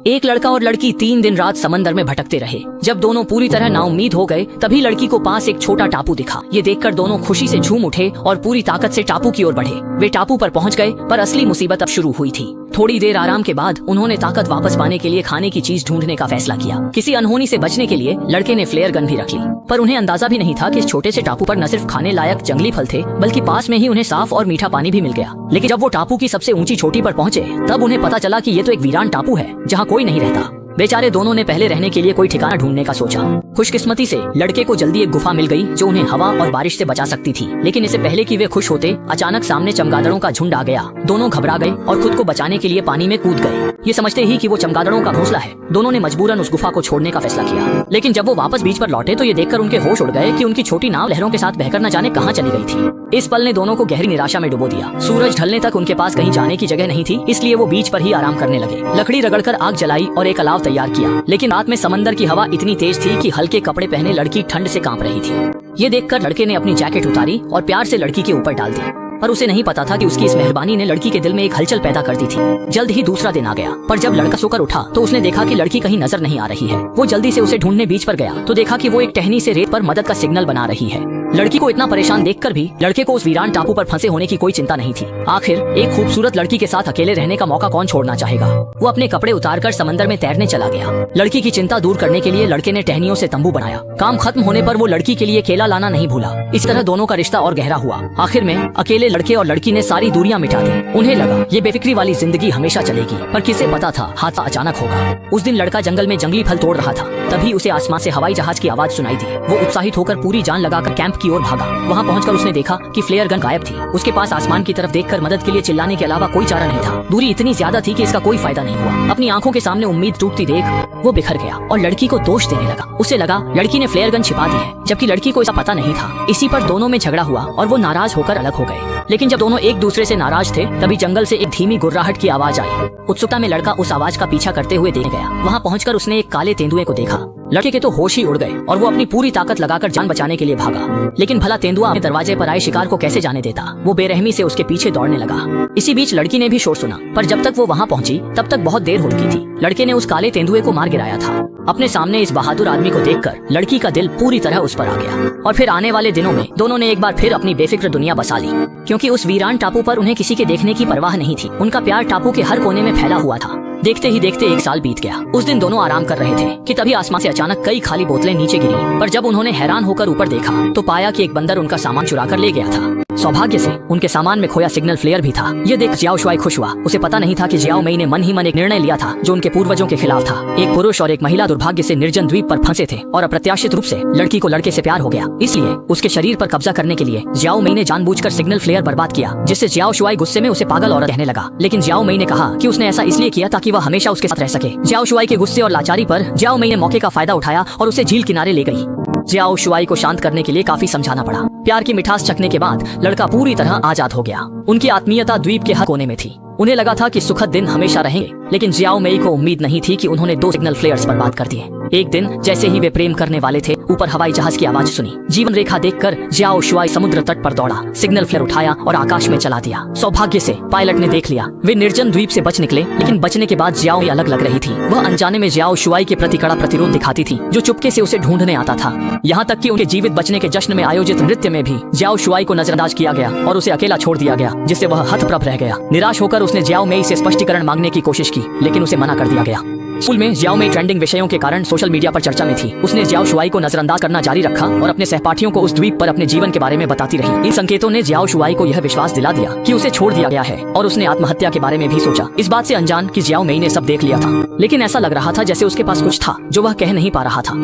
एक लड़का और लड़की 3 दिन रात समंदर में भटकते रहे। जब दोनों पूरी तरह नाउम्मीद हो गए तभी लड़की को पास एक छोटा टापू दिखा। ये देखकर दोनों खुशी से झूम उठे और पूरी ताकत से टापू की ओर बढ़े। वे टापू पर पहुंच गए पर असली मुसीबत अब शुरू हुई थी। थोड़ी देर आराम के बाद उन्होंने ताकत वापस पाने के लिए खाने की चीज ढूंढने का फैसला किया। किसी अनहोनी से बचने के लिए लड़के ने फ्लेयर गन भी रख ली, पर उन्हें अंदाजा भी नहीं था कि इस छोटे से टापू पर न सिर्फ खाने लायक जंगली फल थे बल्कि पास में ही उन्हें साफ और मीठा पानी भी मिल गया। लेकिन जब वो टापू की सबसे ऊंची चोटी पर पहुंचे तब उन्हें पता चला कि ये तो एक वीरान टापू है जहाँ कोई नहीं रहता। बेचारे दोनों ने पहले रहने के लिए कोई ठिकाना ढूंढने का सोचा। खुशकिस्मती से लड़के को जल्दी एक गुफा मिल गई जो उन्हें हवा और बारिश से बचा सकती थी। लेकिन इससे पहले कि वे खुश होते अचानक सामने चमगादड़ों का झुंड आ गया। दोनों घबरा गए और खुद को बचाने के लिए पानी में कूद गए। ये समझते ही कि वो चमगादड़ों का घोंसला है, दोनों ने मजबूरन उस गुफा को छोड़ने का फैसला किया। लेकिन जब वो वापस बीच पर लौटे तो ये देखकर उनके होश उड़ गए कि उनकी छोटी नाव लहरों के साथ बहकर न जाने कहां चली गई थी। इस पल ने दोनों को गहरी निराशा में डुबो दिया। सूरज ढलने तक उनके पास कहीं जाने की जगह नहीं थी, इसलिए वो बीच पर ही आराम करने लगे। लकड़ी रगड़कर आग जलाई और एक अलाव तैयार किया। लेकिन रात में समंदर की हवा इतनी तेज थी कि हल्के कपड़े पहने लड़की ठंड से कांप रही थी। ये देखकर लड़के ने अपनी जैकेट उतारी और प्यार से लड़की के ऊपर डाल दी, पर उसे नहीं पता था कि उसकी इस मेहरबानी ने लड़की के दिल में एक हलचल पैदा कर दी थी। जल्द ही दूसरा दिन आ गया, पर जब लड़का सोकर उठा तो उसने देखा कि लड़की कहीं नजर नहीं आ रही है। वो जल्दी से उसे ढूंढने बीच पर गया तो देखा कि वो एक टहनी से रेत पर मदद का सिग्नल बना रही है। लड़की को इतना परेशान देखकर भी लड़के को उस वीरान टापू पर फंसे होने की कोई चिंता नहीं थी। आखिर एक खूबसूरत लड़की के साथ अकेले रहने का मौका कौन छोड़ना चाहेगा। वो अपने कपड़े उतारकर समंदर में तैरने चला गया। लड़की की चिंता दूर करने के लिए लड़के ने टहनियों से तंबू बनाया। काम खत्म होने पर वो लड़की के लिए केला लाना नहीं भूला। इस तरह दोनों का रिश्ता और गहरा हुआ। आखिर में अकेले लड़के और लड़की ने सारी दूरियां मिटा दी। उन्हें लगा ये बेफिक्री वाली जिंदगी हमेशा चलेगी, पर किसे पता था हादसा अचानक होगा। उस दिन लड़का जंगल में जंगली फल तोड़ रहा था, तभी उसे आसमान से हवाई जहाज की आवाज सुनाई दी। वो उत्साहित होकर पूरी जान लगाकर कैंप की ओर भागा। वहाँ पहुंचकर उसने देखा कि फ्लेयर गन गायब थी। उसके पास आसमान की तरफ देखकर मदद के लिए चिल्लाने के अलावा कोई चारा नहीं था। दूरी इतनी ज्यादा थी कि इसका कोई फायदा नहीं हुआ। अपनी आंखों के सामने उम्मीद टूटती देख वो बिखर गया और लड़की को दोष देने लगा। उसे लगा लड़की ने फ्लेयर गन छिपा दी है, जबकि लड़की को इसका पता नहीं था। इसी पर दोनों में झगड़ा हुआ और वो नाराज होकर अलग हो गए। लेकिन जब दोनों एक दूसरे से नाराज थे तभी जंगल से एक धीमी गुर्राहट की आवाज आई। उत्सुकता में लड़का उस आवाज का पीछा करते हुए देखने गया। वहाँ पहुंचकर उसने एक काले तेंदुए को देखा। लड़के के तो होश ही उड़ गए और वो अपनी पूरी ताकत लगाकर जान बचाने के लिए भागा। लेकिन भला तेंदुआ अपने दरवाजे पर आए शिकार को कैसे जाने देता। वो बेरहमी से उसके पीछे दौड़ने लगा। इसी बीच लड़की ने भी शोर सुना, पर जब तक वो वहाँ पहुंची तब तक बहुत देर हो चुकी थी। लड़के ने उस काले तेंदुए को मार गिराया था। अपने सामने इस बहादुर आदमी को देखकर लड़की का दिल पूरी तरह उस पर आ गया। और फिर आने वाले दिनों में दोनों ने एक बार फिर अपनी बेफिक्र दुनिया बसा ली, क्योंकि उस वीरान टापू पर उन्हें किसी के देखने की परवाह नहीं थी। उनका प्यार टापू के हर कोने में फैला हुआ था। देखते ही देखते 1 साल बीत गया। उस दिन दोनों आराम कर रहे थे कि तभी आसमान से अचानक कई खाली बोतलें नीचे गिरी। पर जब उन्होंने हैरान होकर ऊपर देखा तो पाया कि एक बंदर उनका सामान चुरा कर ले गया था। सौभाग्य से उनके सामान में खोया सिग्नल फ्लेयर भी था। ये देख जियाओ शुआई खुश हुआ। उसे पता नहीं था कि जियाओ मई ने मन ही मन एक निर्णय लिया था जो उनके पूर्वजों के खिलाफ था। एक पुरुष और एक महिला दुर्भाग्य से निर्जन द्वीप पर फंसे थे और अप्रत्याशित रूप से लड़की को लड़के से प्यार हो गया। इसलिए उसके शरीर पर कब्जा करने के लिए जियाओ मई ने जानबूझकर सिग्नल फ्लेयर बर्बाद किया, जिससे जियाओ शुआई गुस्से में उसे पागल औरत कहने लगा। लेकिन जियाओ मई ने कहा कि उसने ऐसा इसलिए किया ताकि वह हमेशा उसके साथ रह सके। जियाओ शुआई के गुस्से और लाचारी पर जियाओ मई ने मौके का फायदा उठाया और उसे झील किनारे ले गई। जियाओ शुआई को शांत करने के लिए काफी समझाना पड़ा। प्यार की मिठास चखने के बाद लड़का पूरी तरह आजाद हो गया। उनकी आत्मीयता द्वीप के हर कोने में थी। उन्हें लगा था कि सुखद दिन हमेशा रहेंगे, लेकिन जियाओ मई को उम्मीद नहीं थी कि उन्होंने 2 सिग्नल फ्लेयर्स बर्बाद कर दिए। एक दिन जैसे ही वे प्रेम करने वाले थे, ऊपर हवाई जहाज की आवाज सुनी। जीवन रेखा देखकर जियाओ शुआई समुद्र तट पर दौड़ा, सिग्नल फ्लेयर उठाया और आकाश में चला दिया। सौभाग्य से पायलट ने देख लिया। वे निर्जन द्वीप से बच निकले, लेकिन बचने के बाद जियाओ मई अलग लग रही थी। वह अनजाने में जियाओ शुआई के प्रति कड़ा प्रतिरोध दिखाती थी, जो चुपके से उसे ढूंढने आता था। यहाँ तक कि उनके जीवित बचने के जश्न में आयोजित नृत्य में भी जियाओ शुआई को नजरअंदाज किया गया और उसे अकेला छोड़ दिया गया, जिससे वह हतप्रभ रह गया। निराश होकर उसने जियाओ मई से स्पष्टीकरण मांगने की कोशिश की, लेकिन उसे मना कर दिया गया। स्कूल में जियाओ मई ट्रेंडिंग विषयों के कारण सोशल मीडिया पर चर्चा में थी। उसने जियाओ शुआई को नजरअंदाज करना जारी रखा और अपने सहपाठियों को उस द्वीप पर अपने जीवन के बारे में बताती रही। इन संकेतों ने जियाओ शुआई को यह विश्वास दिला दिया कि उसे छोड़ दिया गया है और उसने आत्महत्या के बारे में भी सोचा, इस बात से अनजान कि जियाओ मई ने सब देख लिया था। लेकिन ऐसा लग रहा था जैसे उसके पास कुछ था जो वह कह नहीं पा रहा था।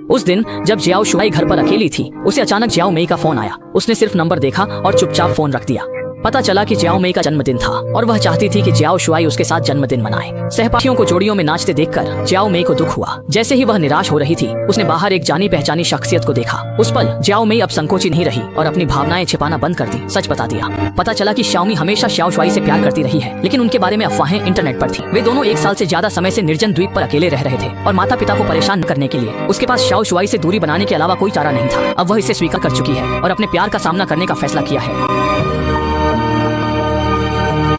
उस दिन जब जियाओ शुआई घर पर अकेली थी, उसे अचानक जियाओ मई का फोन आया। उसने सिर्फ नंबर देखा और चुपचाप फोन रख दिया। पता चला कि जियाओ मई का जन्मदिन था और वह चाहती थी कि जियाओ शुआई उसके साथ जन्मदिन मनाए। सहपाठियों को जोड़ियों में नाचते देखकर जियाओ मई को दुख हुआ। जैसे ही वह निराश हो रही थी, उसने बाहर एक जानी पहचानी शख्सियत को देखा। उस पल जियाओ मई अब संकोची नहीं रही और अपनी भावनाएं छिपाना बंद कर दी, सच बता दिया। पता चला कि शाओमी हमेशा जियाओ शुआई से प्यार करती रही है, लेकिन उनके बारे में अफवाहें इंटरनेट पर थी। वे दोनों 1 साल से ज्यादा समय से निर्जन द्वीप पर अकेले रह रहे थे और माता पिता को परेशान करने के लिए उसके पास जियाओ शुआई से दूरी बनाने के अलावा कोई चारा नहीं था। अब वह इसे स्वीकार कर चुकी है और अपने प्यार का सामना करने का फैसला किया है।